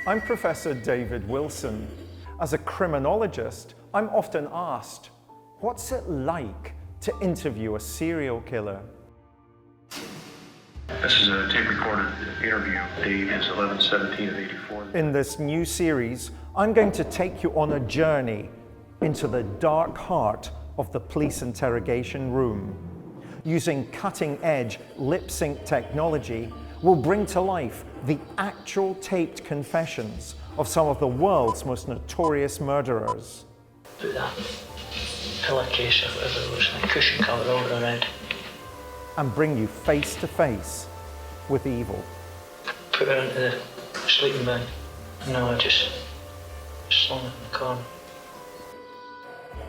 I'm Professor David Wilson. As a criminologist, I'm often asked, what's it like to interview a serial killer? This is a tape-recorded interview. Date is 11/17/84. In this new series, I'm going to take you on a journey into the dark heart of the police interrogation room. Using cutting-edge lip-sync technology, we'll bring to life the actual taped confessions of some of the world's most notorious murderers. Put that pillowcase or whatever it was, a cushion cover over around. And bring you face to face with evil. Put her into the sleeping bag. No, I just slung it in the corner.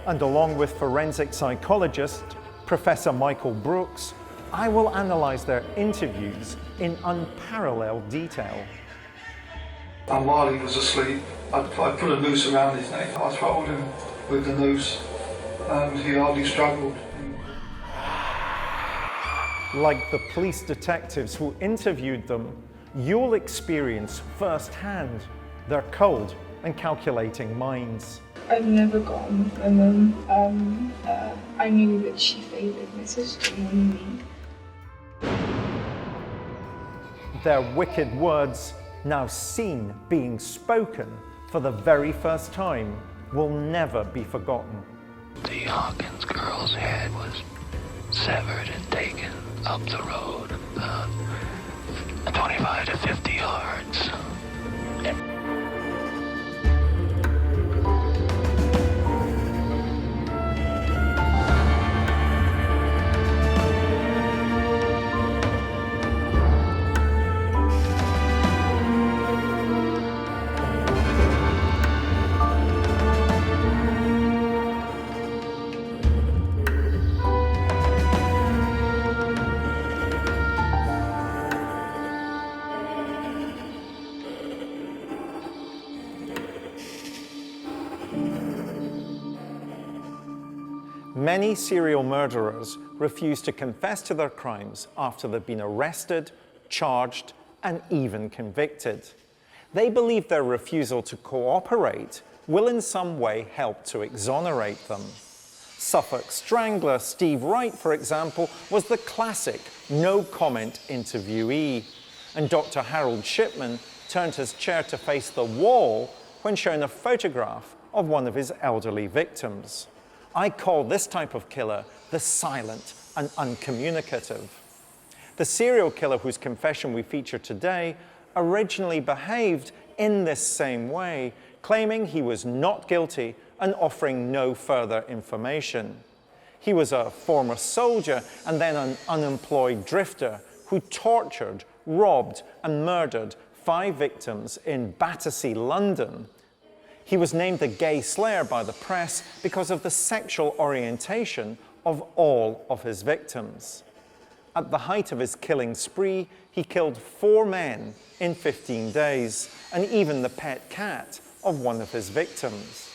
And along with forensic psychologist Professor Michael Brooks, I will analyse their interviews in unparalleled detail. And while he was asleep, I put a noose around his neck. I throttled him with the noose and he hardly struggled. Like the police detectives who interviewed them, you'll experience firsthand their cold and calculating minds. I've never got on with my mum. I knew that she favoured my sister more than me. Their wicked words, now seen being spoken for the very first time, will never be forgotten. The Hawkins girl's head was severed and taken up the road about 25 to 50 yards. Many serial murderers refuse to confess to their crimes after they've been arrested, charged, and even convicted. They believe their refusal to cooperate will in some way help to exonerate them. Suffolk Strangler Steve Wright, for example, was the classic no-comment interviewee, and Dr. Harold Shipman turned his chair to face the wall when shown a photograph of one of his elderly victims. I call this type of killer the silent and uncommunicative. The serial killer whose confession we feature today originally behaved in this same way, claiming he was not guilty and offering no further information. He was a former soldier and then an unemployed drifter who tortured, robbed, and murdered 5 victims in Battersea, London. He was named the Gay Slayer by the press because of the sexual orientation of all of his victims. At the height of his killing spree, he killed 4 men in 15 days, and even the pet cat of one of his victims.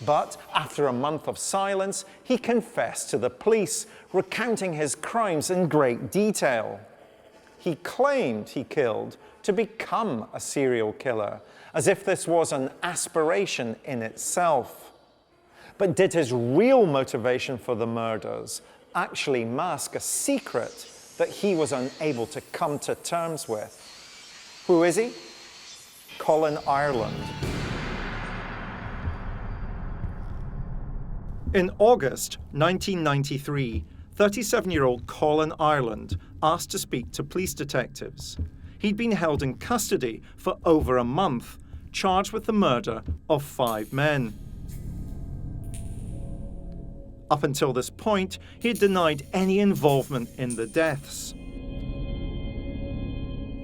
But after a month of silence, he confessed to the police, recounting his crimes in great detail. He claimed he killed to become a serial killer, as if this was an aspiration in itself. But did his real motivation for the murders actually mask a secret that he was unable to come to terms with? Who is he? Colin Ireland. In August 1993, 37-year-old Colin Ireland asked to speak to police detectives. He'd been held in custody for over a month, charged with the murder of 5 men. Up until this point, he had denied any involvement in the deaths.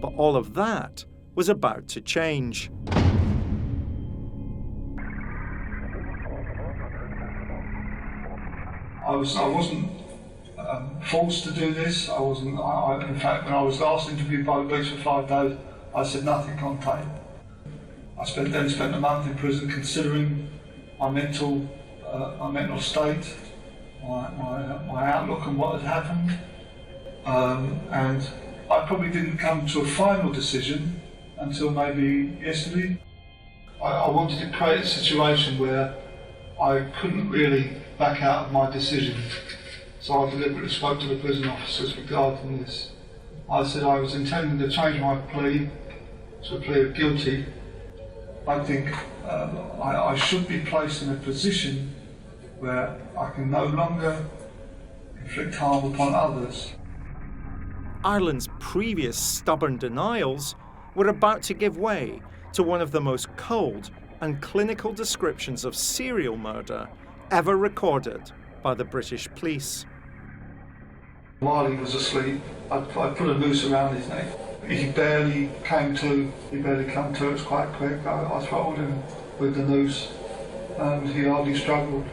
But all of that was about to change. I wasn't forced to do this. In fact, when I was last interviewed by the police for 5 days, I said nothing on tape. I then spent a month in prison considering my mental state, my outlook on what had happened, and I probably didn't come to a final decision until maybe yesterday. I wanted to create a situation where I couldn't really back out of my decision. So I deliberately spoke to the prison officers regarding this. I said I was intending to change my plea to a plea of guilty. I think I should be placed in a position where I can no longer inflict harm upon others. Ireland's previous stubborn denials were about to give way to one of the most cold and clinical descriptions of serial murder ever recorded by the British police. While he was asleep, I put a noose around his neck. He barely came to. It was quite quick. I throttled him with the noose and he hardly struggled.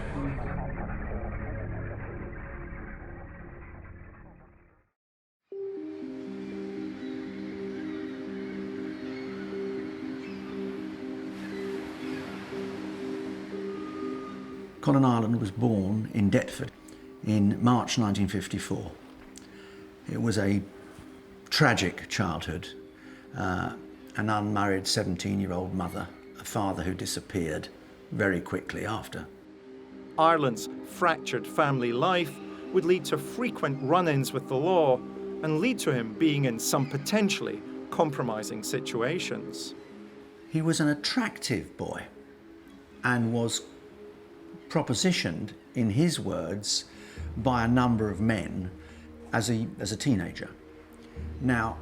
Colin Ireland was born in Deptford in March 1954. It was a tragic childhood, an unmarried 17-year-old mother, a father who disappeared very quickly after. Ireland's fractured family life would lead to frequent run-ins with the law and lead to him being in some potentially compromising situations. He was an attractive boy and was propositioned, in his words, by a number of men as a teenager. Now,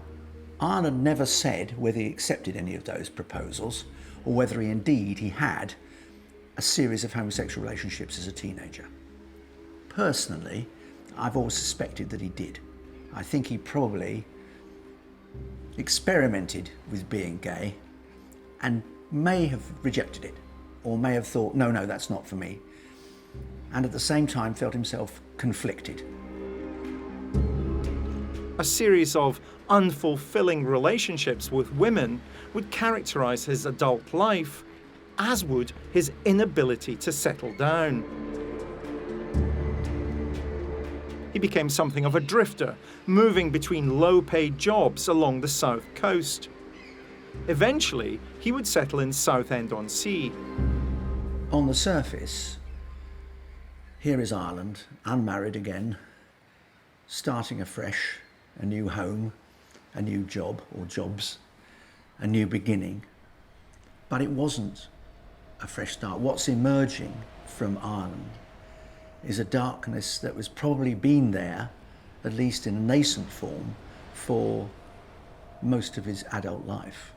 Ireland never said whether he accepted any of those proposals or whether he had a series of homosexual relationships as a teenager. Personally, I've always suspected that he did. I think he probably experimented with being gay and may have rejected it, or may have thought, no, that's not for me, and at the same time felt himself conflicted. A series of unfulfilling relationships with women would characterize his adult life, as would his inability to settle down. He became something of a drifter, moving between low-paid jobs along the south coast. Eventually, he would settle in Southend-on-Sea. On the surface, here is Ireland, unmarried again, starting afresh, a new home, a new job or jobs, a new beginning. But it wasn't a fresh start. What's emerging from Ireland is a darkness that was probably been there, at least in a nascent form, for most of his adult life.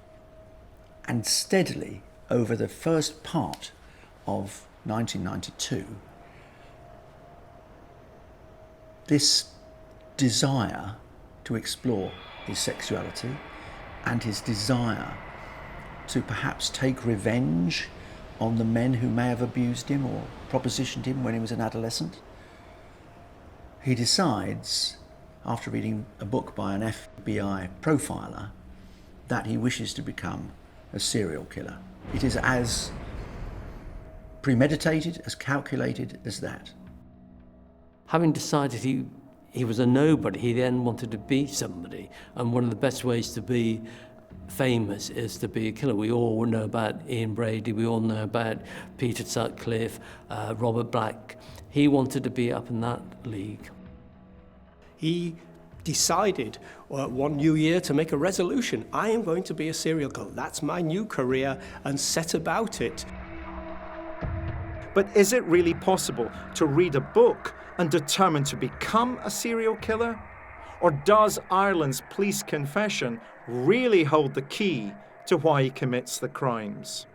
And steadily, over the first part of 1992, this desire to explore his sexuality and his desire to perhaps take revenge on the men who may have abused him or propositioned him when he was an adolescent. He decides, after reading a book by an FBI profiler, that he wishes to become a serial killer. It is as premeditated, as calculated as that. Having decided he was a nobody, he then wanted to be somebody. And one of the best ways to be famous is to be a killer. We all know about Ian Brady, we all know about Peter Sutcliffe, Robert Black. He wanted to be up in that league. He decided one new year to make a resolution. I am going to be a serial killer. That's my new career, and set about it. But is it really possible to read a book and determine to become a serial killer? Or does Ireland's police confession really hold the key to why he commits the crimes?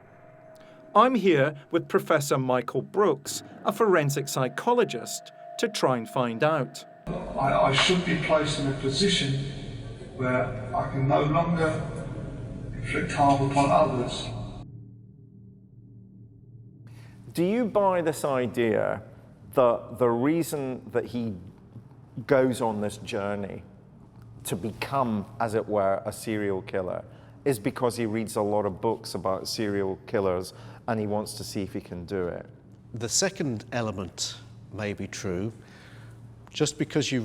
I'm here with Professor Michael Brooks, a forensic psychologist, to try and find out. I should be placed in a position where I can no longer inflict harm upon others. Do you buy this idea that the reason that he goes on this journey to become, as it were, a serial killer is because he reads a lot of books about serial killers and he wants to see if he can do it? The second element may be true. Just because you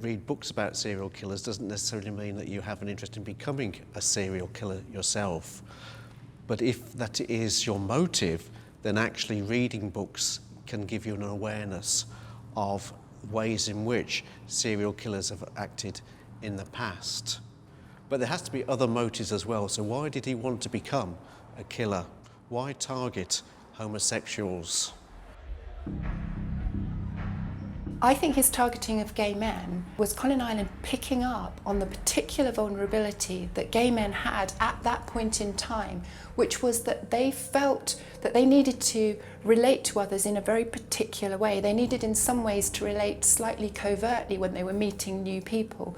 read books about serial killers doesn't necessarily mean that you have an interest in becoming a serial killer yourself. But if that is your motive, then actually reading books can give you an awareness of ways in which serial killers have acted in the past. But there has to be other motives as well. So why did he want to become a killer? Why target homosexuals? I think his targeting of gay men was Colin Ireland picking up on the particular vulnerability that gay men had at that point in time, which was that they felt that they needed to relate to others in a very particular way. They needed in some ways to relate slightly covertly when they were meeting new people.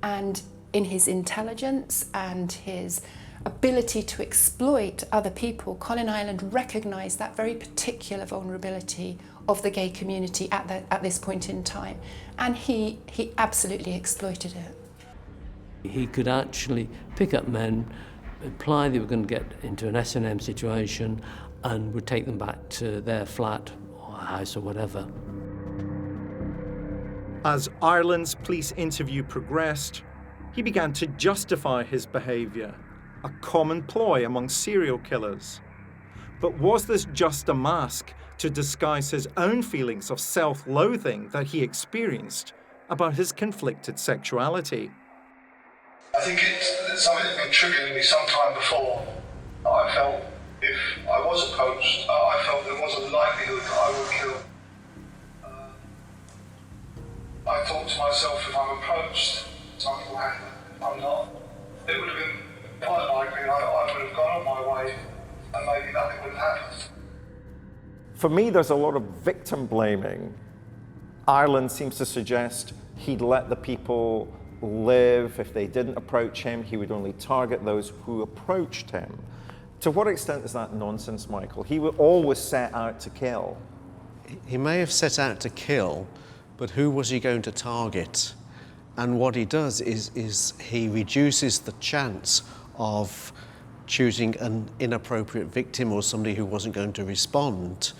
And in his intelligence and his ability to exploit other people, Colin Ireland recognised that very particular vulnerability of the gay community at this point in time, and he absolutely exploited it. He could actually pick up men, imply they were going to get into an S&M situation, and would take them back to their flat or house or whatever. As Ireland's police interview progressed, he began to justify his behaviour, a common ploy among serial killers. But was this just a mask to disguise his own feelings of self-loathing that he experienced about his conflicted sexuality? I think it's something that's been triggering me some time before. I felt if I was approached, I felt there was a likelihood that I would kill. I thought to myself, if I'm approached, something will happen. I'm not. It would have been quite likely I would have gone on my way and maybe nothing would have happened. For me, there's a lot of victim blaming. Ireland seems to suggest he'd let the people live. If they didn't approach him, he would only target those who approached him. To what extent is that nonsense, Michael? He would always set out to kill. He may have set out to kill, but who was he going to target? And what he does is he reduces the chance of choosing an inappropriate victim or somebody who wasn't going to respond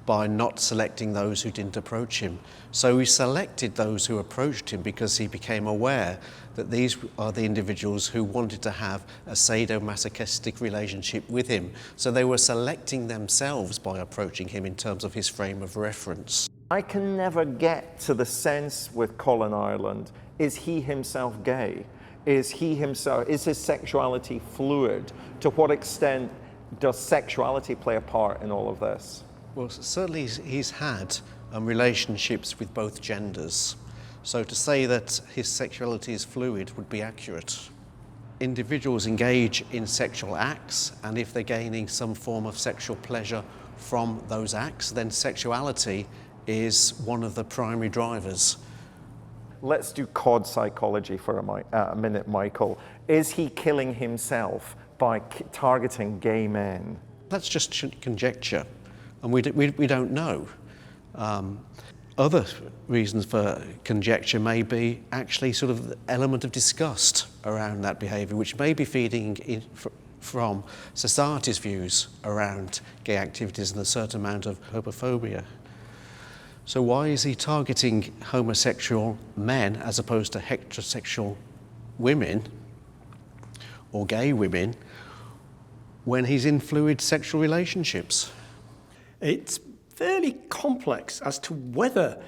by not selecting those who didn't approach him. So he selected those who approached him because he became aware that these are the individuals who wanted to have a sadomasochistic relationship with him. So they were selecting themselves by approaching him in terms of his frame of reference. I can never get to the sense with Colin Ireland, is he himself gay? Is his sexuality fluid? To what extent does sexuality play a part in all of this? Well, certainly he's had relationships with both genders. So to say that his sexuality is fluid would be accurate. Individuals engage in sexual acts, and if they're gaining some form of sexual pleasure from those acts, then sexuality is one of the primary drivers. Let's do COD psychology for a minute, Michael. Is he killing himself by targeting gay men? That's just conjecture, and we don't know. Other reasons for conjecture may be actually sort of the element of disgust around that behaviour, which may be feeding in from society's views around gay activities and a certain amount of homophobia. So why is he targeting homosexual men as opposed to heterosexual women or gay women when he's in fluid sexual relationships? It's fairly complex as to whether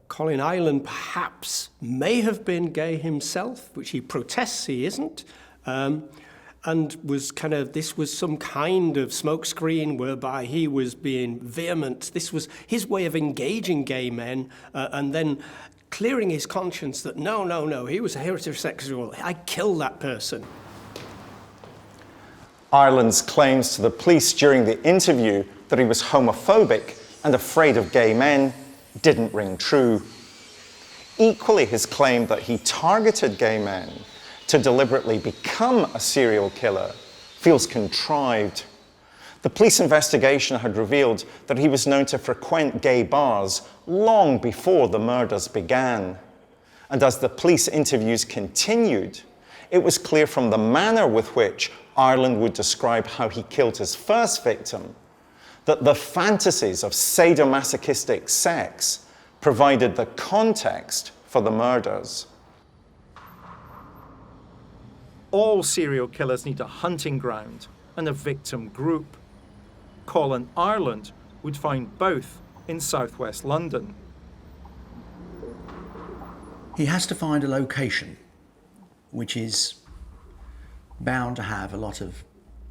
Colin Ireland perhaps may have been gay himself, which he protests he isn't, and was this was some kind of smokescreen whereby he was being vehement. This was his way of engaging gay men and then clearing his conscience that no, he was a heterosexual. I killed that person. Ireland's claims to the police during the interview that he was homophobic and afraid of gay men didn't ring true. Equally, his claim that he targeted gay men to deliberately become a serial killer feels contrived. The police investigation had revealed that he was known to frequent gay bars long before the murders began. And as the police interviews continued, it was clear from the manner with which Ireland would describe how he killed his first victim that the fantasies of sadomasochistic sex provided the context for the murders. All serial killers need a hunting ground and a victim group. Colin Ireland would find both in southwest London. He has to find a location which is bound to have a lot of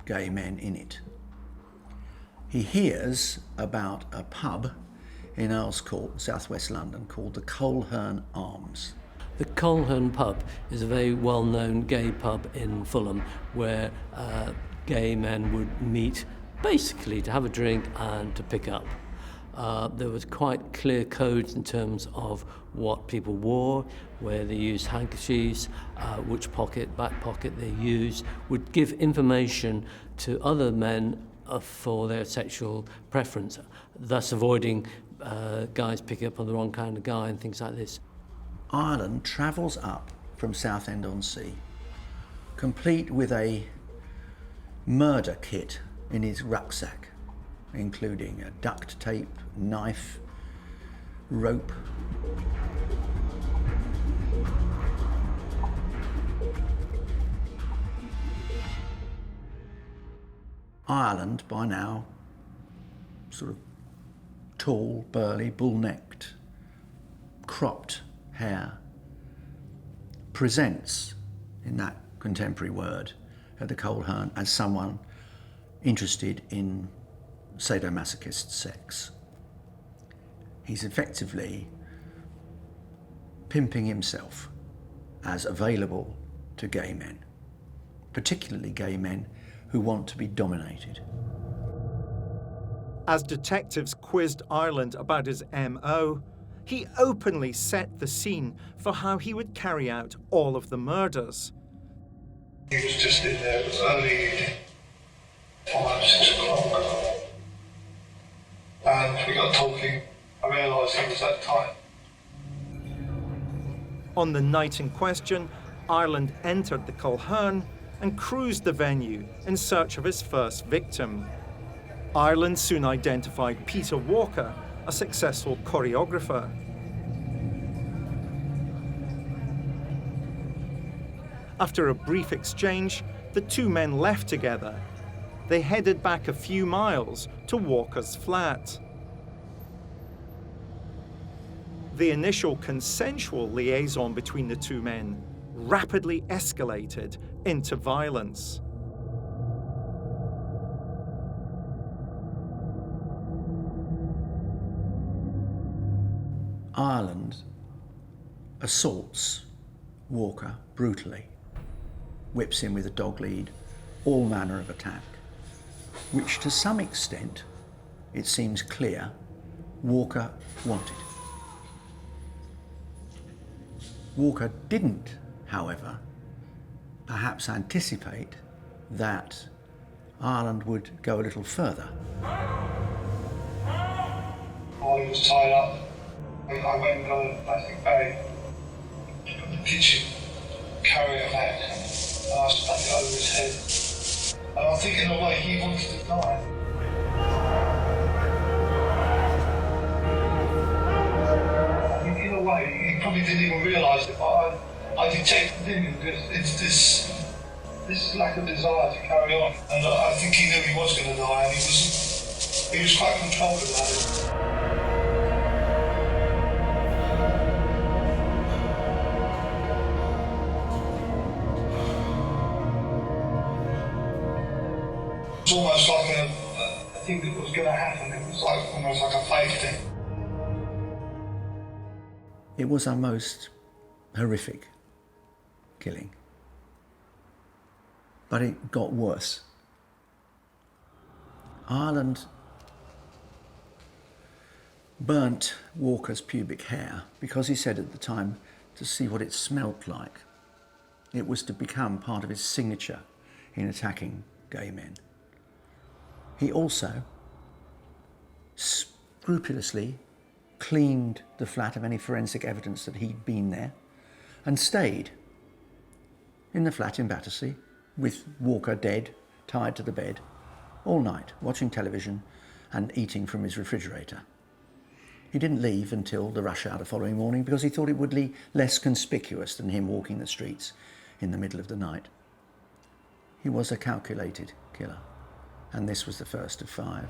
gay men in it. He hears about a pub in Earl's Court, southwest London, called the Colhern Arms. The Colhern pub is a very well-known gay pub in Fulham where gay men would meet basically to have a drink and to pick up. There was quite clear codes in terms of what people wore, where they used handkerchiefs, which pocket, back pocket they used, would give information to other men for their sexual preference, thus avoiding guys picking up on the wrong kind of guy and things like this. Ireland travels up from Southend-on-Sea, complete with a murder kit in his rucksack, including a duct tape, knife, rope. Ireland, by now, sort of tall, burly, bull-necked, cropped hair, presents, in that contemporary word, at the Colhern as someone interested in sadomasochist sex. He's effectively pimping himself as available to gay men, particularly gay men who want to be dominated. As detectives quizzed Ireland about his MO, he openly set the scene for how he would carry out all of the murders. He was just in there early evening, 5, 6 o'clock. And we got talking. I realised he was that tight. On the night in question, Ireland entered the Colhern and cruised the venue in search of his first victim. Ireland soon identified Peter Walker, a successful choreographer. After a brief exchange, the two men left together. They headed back a few miles to Walker's flat. The initial consensual liaison between the two men rapidly escalated into violence. Ireland assaults Walker brutally, whips him with a dog lead, all manner of attack, which to some extent, it seems clear, Walker wanted. Walker didn't, however, perhaps anticipate that Ireland would go a little further. While he was tied up, I went and got a plastic bag from the kitchen, carrier bag, and I stuck it over his head. And I think in a way he wanted to die. I think in a way he probably didn't even realise it, but I detected in him it's this lack of desire to carry on. And I think he knew he was going to die, and he was quite controlled about it. It was almost like a thing that was going to happen. It was like almost like a fate thing. It was our most horrific killing. But it got worse. Ireland burnt Walker's pubic hair because he said at the time to see what it smelt like. It was to become part of his signature in attacking gay men. He also scrupulously cleaned the flat of any forensic evidence that he'd been there and stayed in the flat in Battersea with Walker dead, tied to the bed, all night, watching television and eating from his refrigerator. He didn't leave until the rush hour the following morning because he thought it would be less conspicuous than him walking the streets in the middle of the night. He was a calculated killer, and this was the first of 5.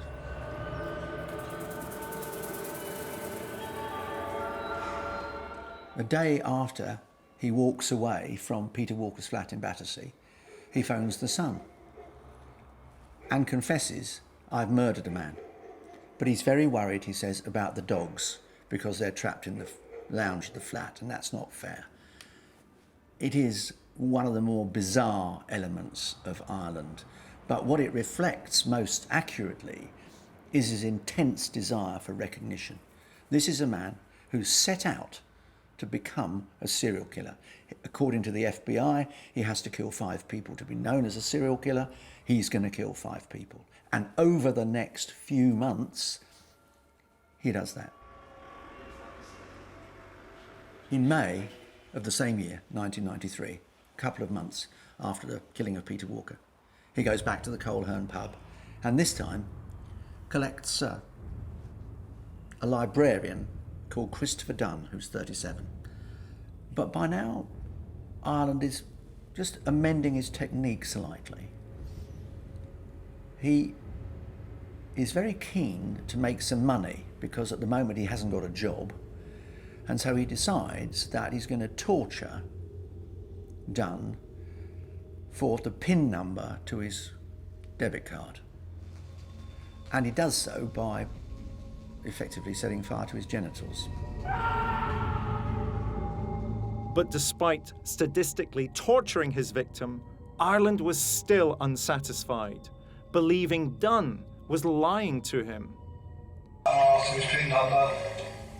The day after he walks away from Peter Walker's flat in Battersea, he phones the Sun and confesses, "I've murdered a man." But he's very worried, he says, about the dogs because they're trapped in the lounge of the flat, and that's not fair. It is one of the more bizarre elements of Ireland, but what it reflects most accurately is his intense desire for recognition. This is a man who set out to become a serial killer. According to the FBI, he has to kill 5 people to be known as a serial killer. He's going to kill 5 people. And over the next few months, he does that. In May of the same year, 1993, a couple of months after the killing of Peter Walker, he goes back to the Colhern pub and this time collects a librarian called Christopher Dunn, who's 37. But by now, Ireland is just amending his technique slightly. He is very keen to make some money because at the moment he hasn't got a job, and so he decides that he's going to torture Dunn for the PIN number to his debit card. And he does so by effectively setting fire to his genitals. But despite sadistically torturing his victim, Ireland was still unsatisfied, believing Dunn was lying to him. After his PIN number,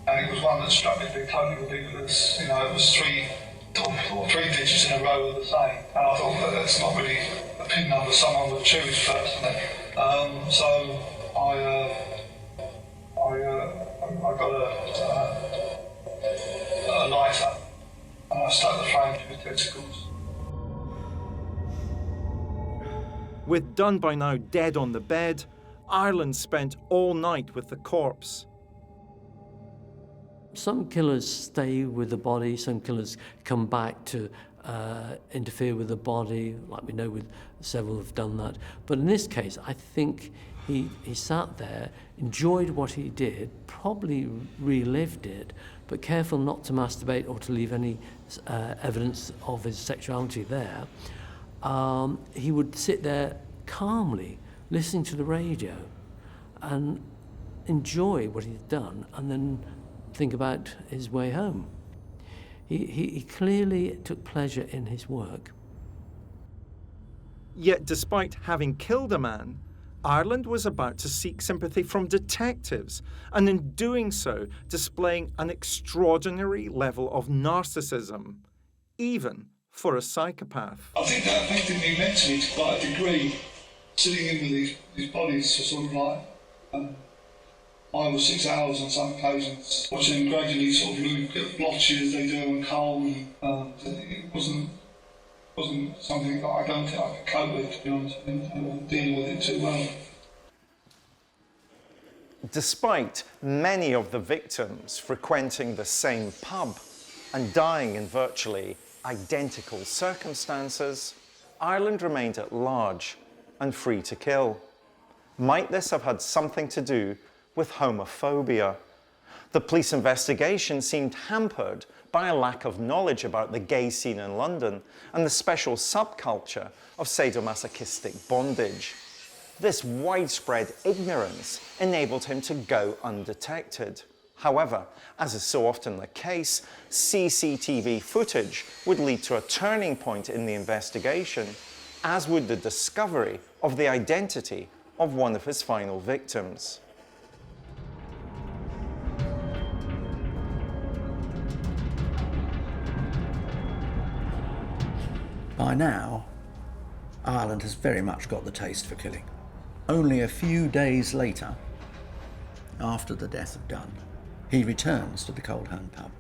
and it was one that struck me to be totally ridiculous. You know, it was 3 digits in a row of the same. And I thought, that's not really a PIN number someone would choose personally. So I got a lighter and I stuck the flame to his testicles. With Dunn by now dead on the bed, Ireland spent all night with the corpse. Some killers stay with the body, some killers come back to interfere with the body, like we know with several have done that. But in this case, I think he sat there, enjoyed what he did, probably relived it, but careful not to masturbate or to leave any evidence of his sexuality there. He would sit there calmly, listening to the radio and enjoy what he'd done and then think about his way home. He clearly took pleasure in his work. Yet despite having killed a man, Ireland was about to seek sympathy from detectives, and in doing so, displaying an extraordinary level of narcissism, even for a psychopath. I think that affected me mentally to quite a degree, sitting in with these bodies for sort of like 5 or 6 hours on some occasions, watching them gradually sort of get blotchy as they do and cold. It wasn't something that I don't think I could cope with, to be honest. I wasn't dealing with it too well. Despite many of the victims frequenting the same pub and dying in virtually identical circumstances, Ireland remained at large and free to kill. Might this have had something to do with homophobia? The police investigation seemed hampered by a lack of knowledge about the gay scene in London and the special subculture of sadomasochistic bondage. This widespread ignorance enabled him to go undetected. However, as is so often the case, CCTV footage would lead to a turning point in the investigation, as would the discovery of the identity of one of his final victims. By now, Ireland has very much got the taste for killing. Only a few days later, after the death of Dunn, he returns to the Colhern pub,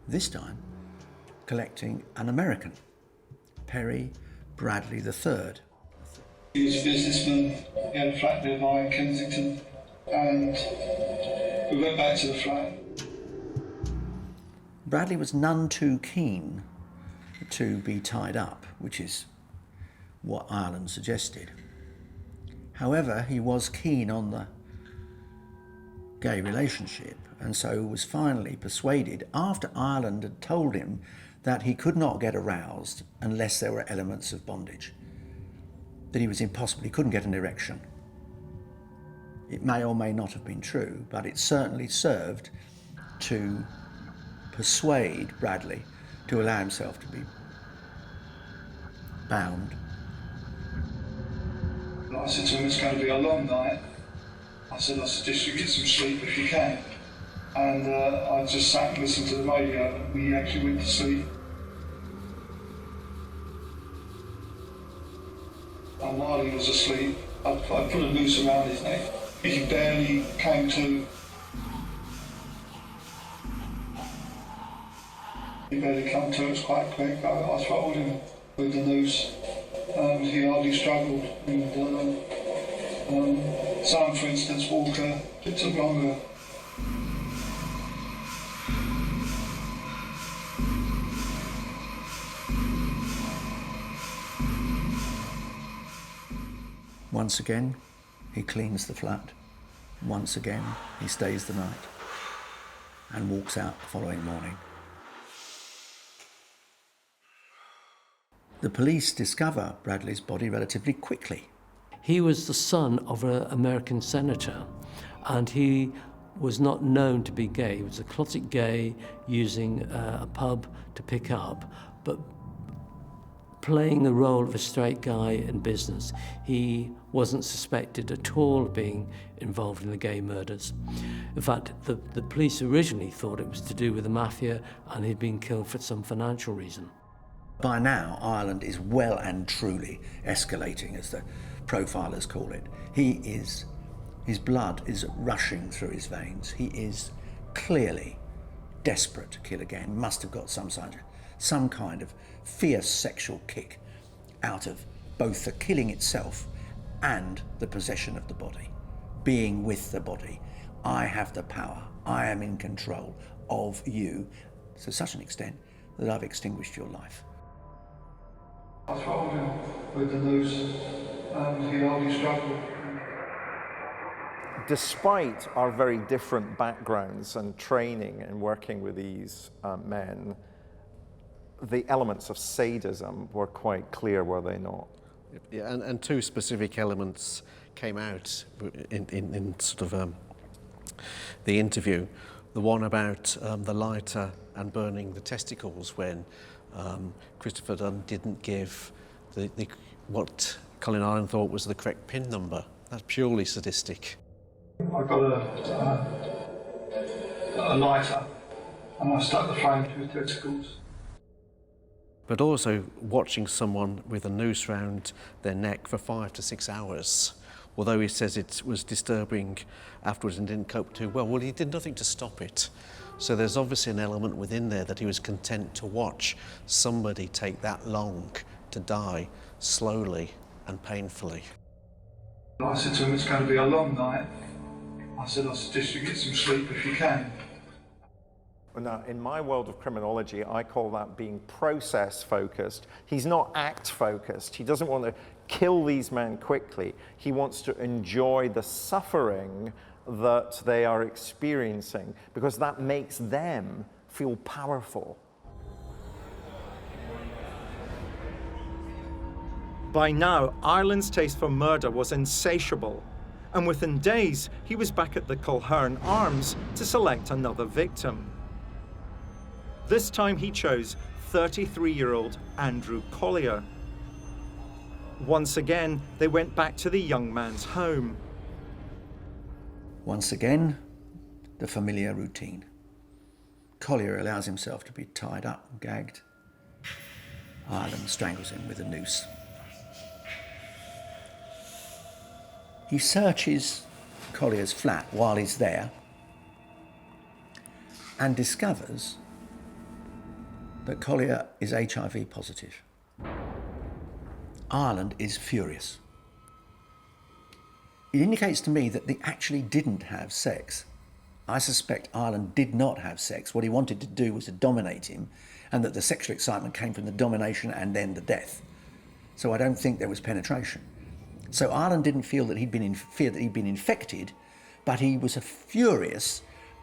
this time collecting an American, Perry Bradley III. He was a businessman, he had a flat nearby in Kensington, and we went back to the flat. Bradley was none too keen to be tied up, which is what Ireland suggested. However, he was keen on the gay relationship, and so was finally persuaded, after Ireland had told him that he could not get aroused unless there were elements of bondage, that he was impossible, he couldn't get an erection. It may or may not have been true, but it certainly served to persuade Bradley to allow himself to be bound. I said to him, it's going to be a long night. I suggest you get some sleep if you can. And I just sat and listened to the radio, and we actually went to sleep. And while he was asleep, I put a noose around his neck. He barely came to. He barely came to, it was quite quick. I throttled him with the noose. He hardly struggled. And some, for instance, Walker, it took longer. Once again, he cleans the flat. Once again, he stays the night and walks out the following morning. The police discover Bradley's body relatively quickly. He was the son of an American senator, and he was not known to be gay. He was a closet gay, using a pub to pick up, but playing the role of a straight guy in business. He wasn't suspected at all of being involved in the gay murders. In fact, the police originally thought it was to do with the mafia, and he'd been killed for some financial reason. By now, Ireland is well and truly escalating, as the profilers call it. His blood is rushing through his veins. He is clearly desperate to kill again. Must have got some kind of fierce sexual kick out of both the killing itself and the possession of the body. Being with the body. I have the power. I am in control of you to such an extent that I've extinguished your life. I throttled him with the noose, and he hardly struggled. Despite our very different backgrounds and training in working with these men, the elements of sadism were quite clear, were they not? Yeah, and two specific elements came out in sort of the interview. The one about the lighter and burning the testicles when Christopher Dunn didn't give what Colin Ireland thought was the correct PIN number. That's purely sadistic. I got a lighter and I stuck the flame to his testicles. But also watching someone with a noose round their neck for 5 to 6 hours, although he says it was disturbing afterwards and didn't cope too well. Well, he did nothing to stop it. So there's obviously an element within there that he was content to watch somebody take that long to die slowly and painfully. I said to him, it's going to be a long night. I suggest you get some sleep if you can. Now, in my world of criminology, I call that being process-focused. He's not act-focused. He doesn't want to kill these men quickly. He wants to enjoy the suffering that they are experiencing, because that makes them feel powerful. By now, Ireland's taste for murder was insatiable, and within days, he was back at the Colhern Arms to select another victim. This time he chose 33-year-old Andrew Collier. Once again, they went back to the young man's home. Once again, the familiar routine. Collier allows himself to be tied up and gagged. Ireland strangles him with a noose. He searches Collier's flat while he's there and discovers that Collier is HIV positive. Ireland is furious. It indicates to me that they actually didn't have sex I suspect Ireland did not have sex. What he wanted to do was to dominate him, and that the sexual excitement came from the domination and then the death. So I don't think there was penetration. So Ireland didn't feel that he'd been infected, but he was furious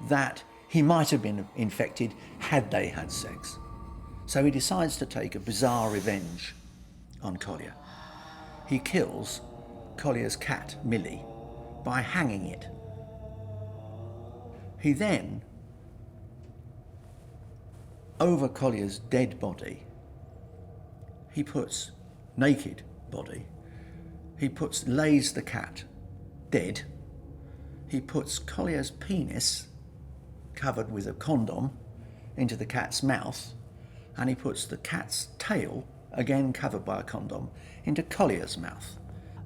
that he might have been infected had they had sex. So he decides to take a bizarre revenge on Collier. He kills Collier's cat, Millie, by hanging it. He then, over Collier's dead body, he puts naked body, lays the cat dead, he puts Collier's penis covered with a condom into the cat's mouth, and he puts the cat's tail, again covered by a condom, into Collier's mouth.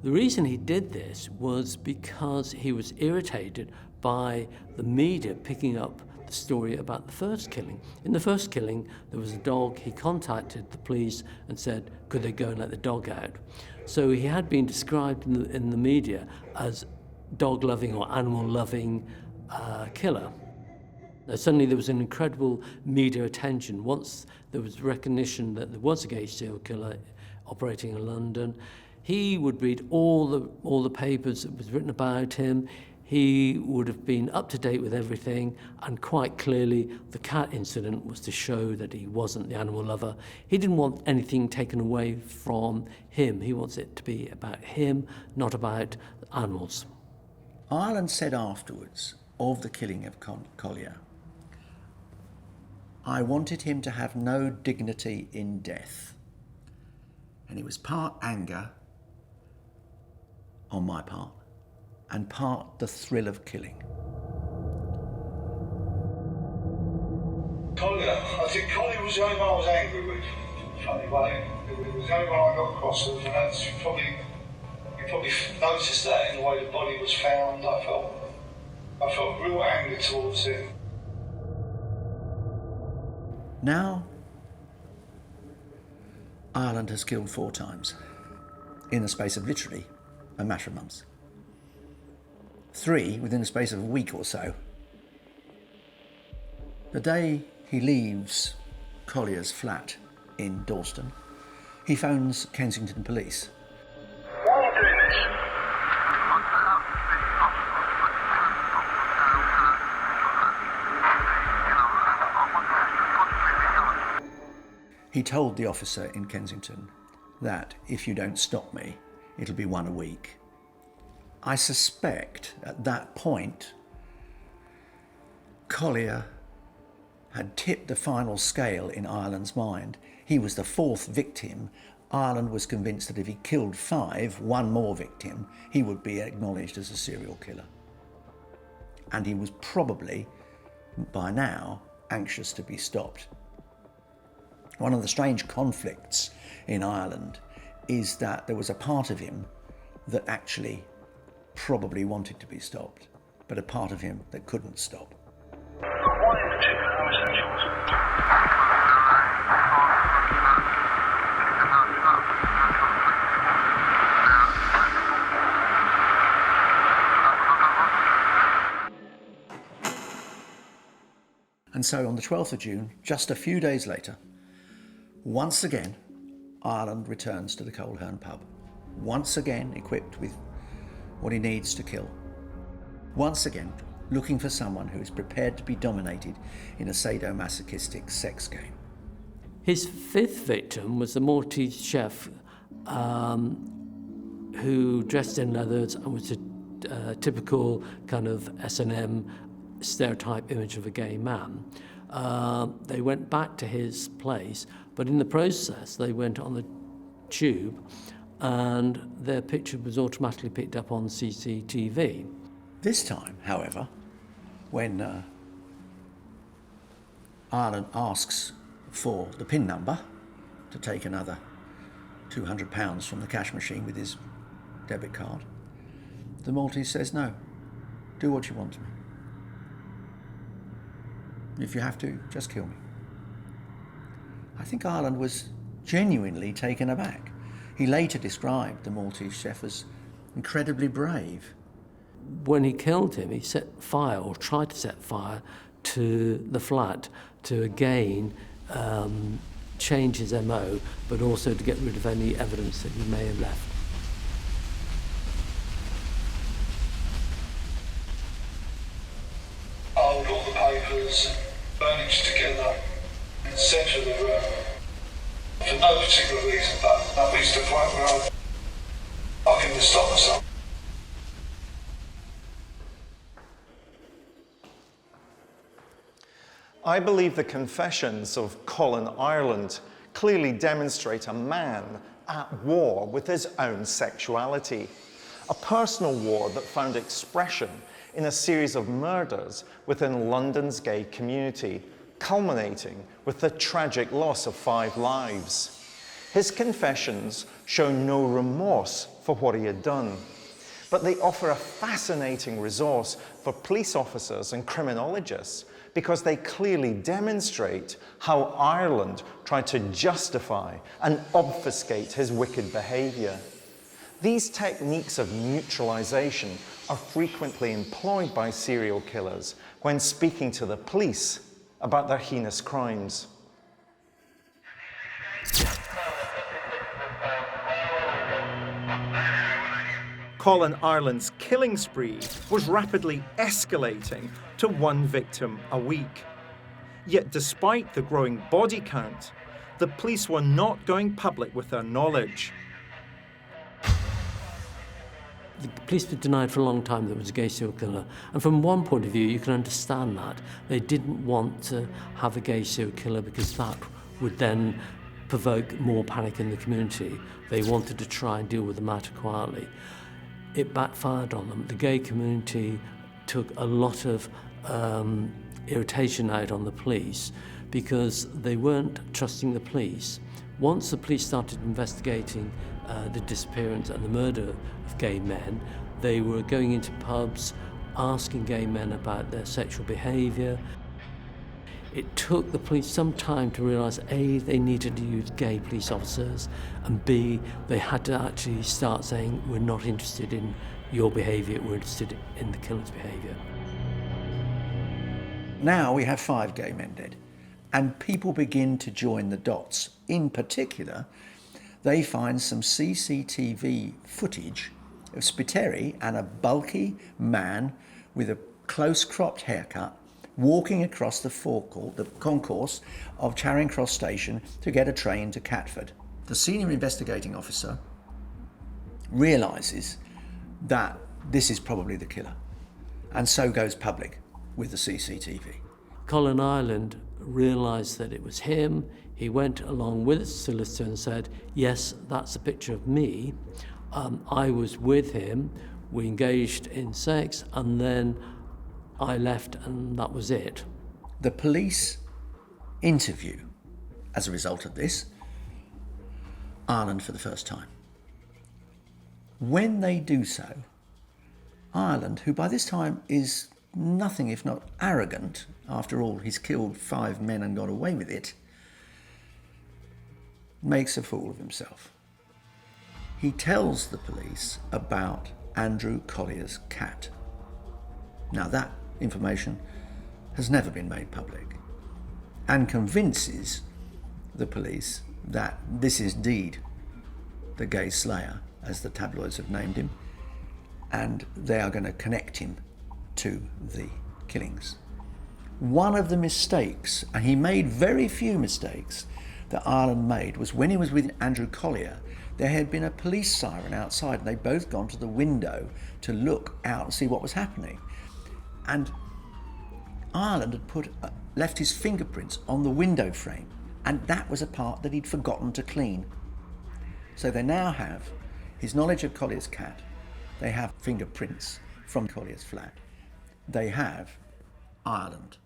The reason he did this was because he was irritated by the media picking up the story about the first killing. In the first killing, there was a dog. He contacted the police and said, could they go and let the dog out? So he had been described in the media as dog-loving or animal-loving killer. Now, suddenly there was an incredible media attention. Once there was recognition that there was a gay serial killer operating in London, he would read all the papers that was written about him. He would have been up to date with everything, and quite clearly the cat incident was to show that he wasn't the animal lover. He didn't want anything taken away from him. He wants it to be about him, not about animals. Ireland said afterwards of the killing of Collier, I wanted him to have no dignity in death. And it was part anger on my part, and part the thrill of killing. Collier, I think Collier was the only one I was angry with. Funny way, it was the only one I got cross with, and that's you probably noticed that in the way the body was found. I felt real anger towards him. Now, Ireland has killed 4 times in the space of literally a matter of months. 3 within the space of a week or so. The day he leaves Collier's flat in Dalston, he phones Kensington Police. Why are you doing this? He told the officer in Kensington that if you don't stop me, it'll be 1 a week. I suspect at that point, Collier had tipped the final scale in Ireland's mind. He was the 4th victim. Ireland was convinced that if he killed 5, 1 more victim, he would be acknowledged as a serial killer. And he was probably, by now, anxious to be stopped. One of the strange conflicts in Ireland is that there was a part of him that actually probably wanted to be stopped, but a part of him that couldn't stop. Why in particular homosexuals? And so on the 12th of June, just a few days later, once again, Ireland returns to the Colhern pub. Once again equipped with what he needs to kill. Once again, looking for someone who is prepared to be dominated in a sadomasochistic sex game. His 5th victim was the Maltese chef who dressed in leathers and was a typical kind of S&M stereotype image of a gay man. They went back to his place, but in the process they went on the tube and their picture was automatically picked up on CCTV. This time, however, when Ireland asks for the PIN number to take another £200 from the cash machine with his debit card, the Maltese says, no, do what you want to me. If you have to, just kill me. I think Ireland was genuinely taken aback. He later described the Maltese chef as incredibly brave. when he killed him, he set fire, or tried to set fire, to the flat to again change his MO, but also to get rid of any evidence that he may have left. Hold all the papers, burnished together in the centre of the room, for no particular reason, but that reached the point where I couldn't stop myself. I believe the confessions of Colin Ireland clearly demonstrate a man at war with his own sexuality. A personal war that found expression in a series of murders within London's gay community, culminating with the tragic loss of 5 lives. His confessions show no remorse for what he had done, but they offer a fascinating resource for police officers and criminologists, because they clearly demonstrate how Ireland tried to justify and obfuscate his wicked behaviour. These techniques of neutralisation are frequently employed by serial killers when speaking to the police about their heinous crimes. Colin Ireland's killing spree was rapidly escalating to 1 victim a week. Yet despite the growing body count, the police were not going public with their knowledge. The police were denied for a long time there was a gay serial killer. And from one point of view, you can understand that. They didn't want to have a gay serial killer because that would then provoke more panic in the community. They wanted to try and deal with the matter quietly. It backfired on them. The gay community took a lot of irritation out on the police because they weren't trusting the police. Once the police started investigating the disappearance and the murder of gay men, they were going into pubs, asking gay men about their sexual behaviour. It took the police some time to realise, A, they needed to use gay police officers, and B, they had to actually start saying, we're not interested in your behaviour, we're interested in the killer's behaviour. Now we have 5 gay men dead, and people begin to join the dots. In particular, they find some CCTV footage of Spiteri and a bulky man with a close-cropped haircut walking across the forecourt, the concourse of Charing Cross Station to get a train to Catford. The senior investigating officer realises that this is probably the killer, and so goes public with the CCTV. Colin Ireland realised that it was him. He went along with his solicitor and said, yes, that's a picture of me. I was with him, we engaged in sex, and then I left and that was it. The police interview, as a result of this, Ireland for the first time. When they do so, Ireland, who by this time is nothing if not arrogant, after all, he's killed 5 men and got away with it, makes a fool of himself. He tells the police about Andrew Collier's cat. Now that information has never been made public, and convinces the police that this is indeed the gay slayer, as the tabloids have named him, and they are going to connect him to the killings. One of the mistakes, and he made very few mistakes, that Ireland made was when he was with Andrew Collier, there had been a police siren outside and they'd both gone to the window to look out and see what was happening. And Ireland had left his fingerprints on the window frame, and that was a part that he'd forgotten to clean. So they now have his knowledge of Collier's cat, they have fingerprints from Collier's flat, they have Ireland.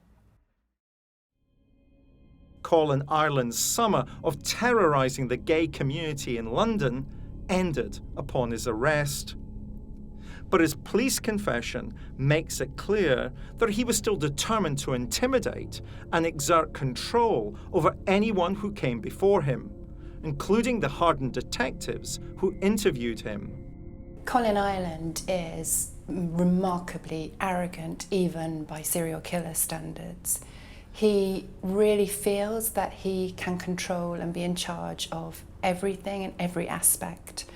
Colin Ireland's summer of terrorising the gay community in London ended upon his arrest. But his police confession makes it clear that he was still determined to intimidate and exert control over anyone who came before him, including the hardened detectives who interviewed him. Colin Ireland is remarkably arrogant, even by serial killer standards. He really feels that he can control and be in charge of everything and every aspect.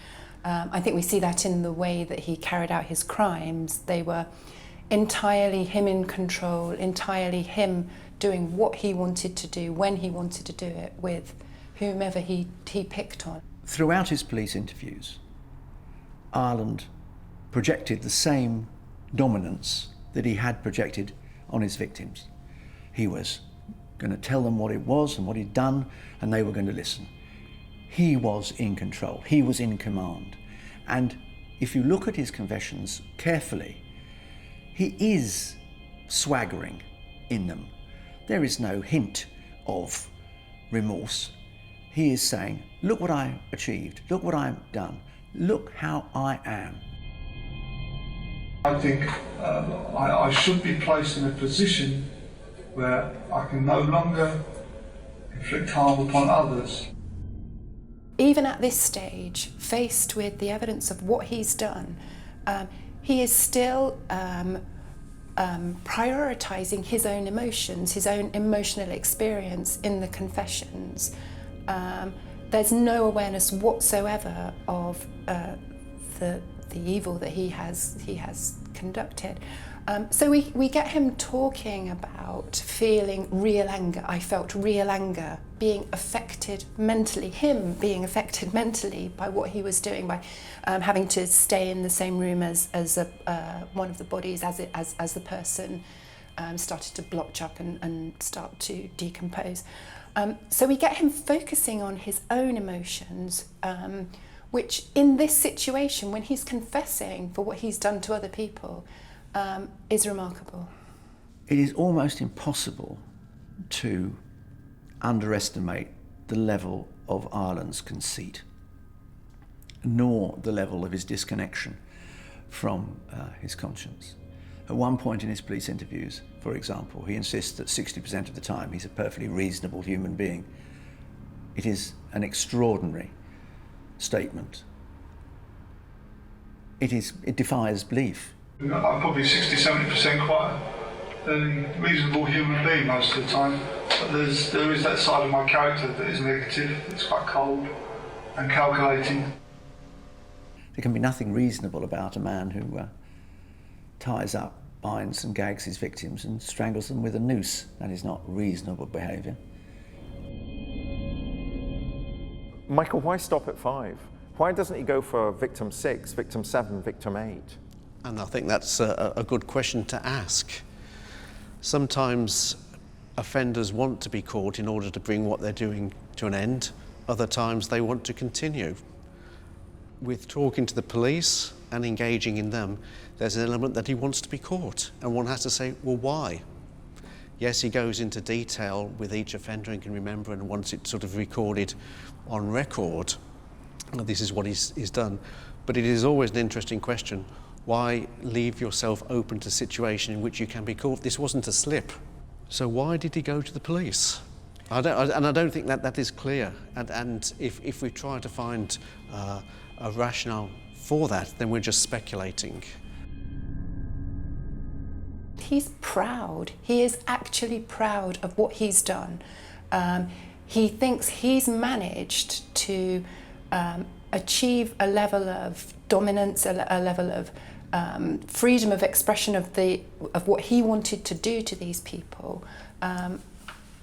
I think we see that in the way that he carried out his crimes. They were entirely him in control, entirely him doing what he wanted to do, when he wanted to do it, with whomever he picked on. Throughout his police interviews, Ireland projected the same dominance that he had projected on his victims. He was going to tell them what it was and what he'd done, and they were going to listen. He was in control, he was in command. And if you look at his confessions carefully, he is swaggering in them. There is no hint of remorse. He is saying, look what I achieved, look what I've done, look how I am. I think I should be placed in a position where I can no longer inflict harm upon others. Even at this stage, faced with the evidence of what he's done, he is still prioritising his own emotions, his own emotional experience in the confessions. There's no awareness whatsoever of the evil that he has conducted. So we get him talking about feeling real anger. I felt real anger, being affected mentally, him being affected mentally by what he was doing, by having to stay in the same room as one of the bodies as the person started to blotch up and start to decompose. So we get him focusing on his own emotions, which in this situation, when he's confessing for what he's done to other people, is remarkable. It is almost impossible to underestimate the level of Ireland's conceit, nor the level of his disconnection from his conscience. At one point in his police interviews, for example, he insists that 60% of the time he's a perfectly reasonable human being. It is an extraordinary statement. It defies belief. I'm probably 60-70% quite a reasonable human being most of the time, but there is that side of my character that is negative. It's quite cold and calculating. There can be nothing reasonable about a man who ties up, binds and gags his victims and strangles them with a noose. That is not reasonable behaviour. Michael, why stop at 5? Why doesn't he go for victim 6, victim 7, victim 8? And I think that's a good question to ask. Sometimes offenders want to be caught in order to bring what they're doing to an end. Other times they want to continue. With talking to the police and engaging in them, there's an element that he wants to be caught, and one has to say, well, why? Yes, he goes into detail with each offender and can remember and wants it sort of recorded on record. This is what he's done. But it is always an interesting question. Why leave yourself open to a situation in which you can be caught? This wasn't a slip. So why did he go to the police? I don't think that is clear. And if we try to find a rationale for that, then we're just speculating. He's proud. He is actually proud of what he's done. He thinks he's managed to achieve a level of dominance, a level of freedom of expression of what he wanted to do to these people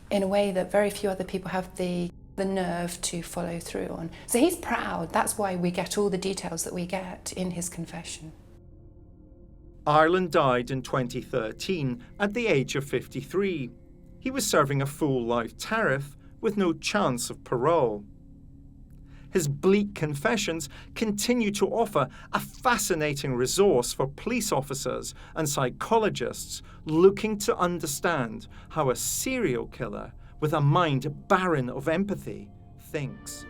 in a way that very few other people have the nerve to follow through on. So he's proud. That's why we get all the details that we get in his confession. Ireland died in 2013 at the age of 53. He was serving a full life tariff with no chance of parole. His bleak confessions continue to offer a fascinating resource for police officers and psychologists looking to understand how a serial killer with a mind barren of empathy thinks.